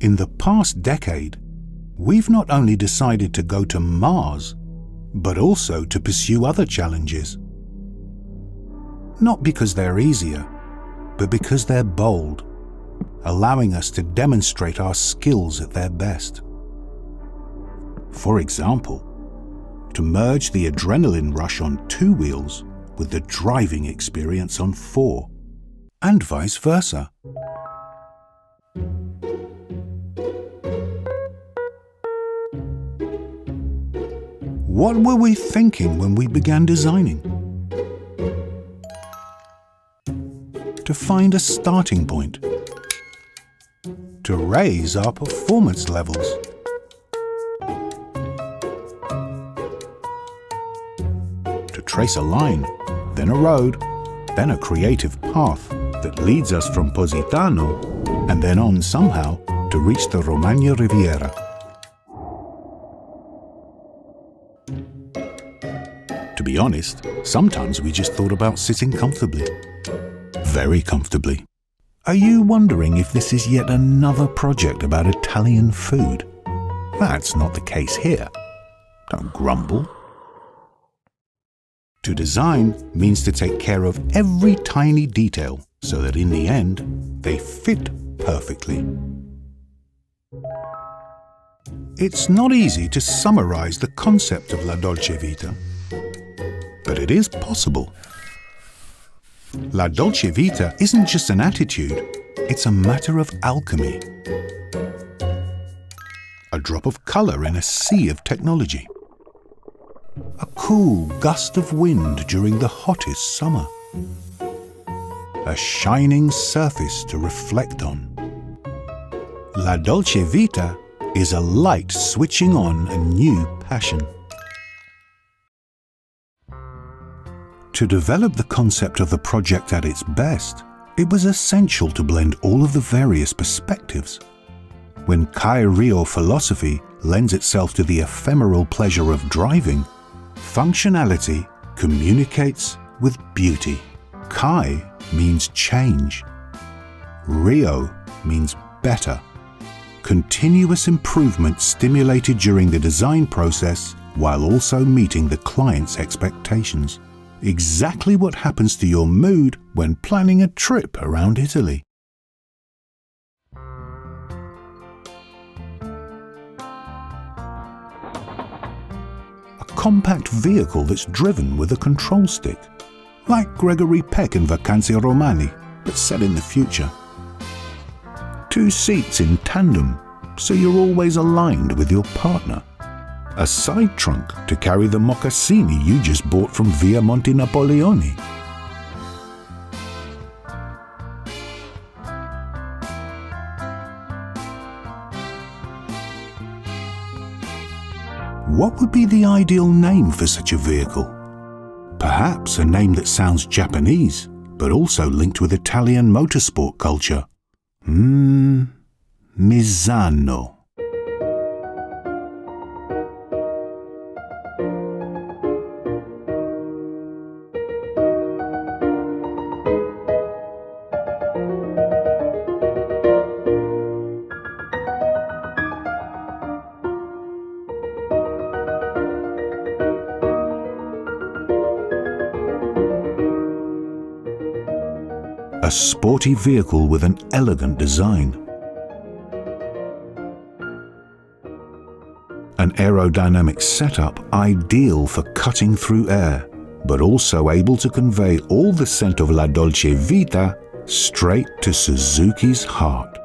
In the past decade, we've not only decided to go to Mars, but also to pursue other challenges. Not because they're easier, but because they're bold, allowing us to demonstrate our skills at their best. For example, to merge the adrenaline rush on 2 wheels with the driving experience on 4, and vice versa. What were we thinking when we began designing? To find a starting point, to raise our performance levels. To trace a line, then a road, then a creative path that leads us from Positano and then on somehow to reach the Romagna Riviera. To be honest, sometimes we just thought about sitting comfortably. Very comfortably. Are you wondering if this is yet another project about Italian food? That's not the case here. Don't grumble. To design means to take care of every tiny detail so that in the end, they fit perfectly. It's not easy to summarize the concept of La Dolce Vita, but it is possible. La Dolce Vita isn't just an attitude, it's a matter of alchemy. A drop of color in a sea of technology. A cool gust of wind during the hottest summer. A shining surface to reflect on. La Dolce Vita is a light switching on a new passion. To develop the concept of the project at its best, it was essential to blend all of the various perspectives. When Kai Ryo philosophy lends itself to the ephemeral pleasure of driving, functionality communicates with beauty. Kai means change. Ryo means better. Continuous improvement stimulated during the design process while also meeting the client's expectations. Exactly what happens to your mood when planning a trip around Italy. A compact vehicle that's driven with a control stick, like Gregory Peck in Vacanze Romane, but set in the future. 2 seats in tandem, so you're always aligned with your partner. A side trunk to carry the mocassini you just bought from Via Monte Napoleone. What would be the ideal name for such a vehicle? Perhaps a name that sounds Japanese, but also linked with Italian motorsport culture. Misano. A sporty vehicle with an elegant design. An aerodynamic setup ideal for cutting through air, but also able to convey all the scent of La Dolce Vita straight to Suzuki's heart.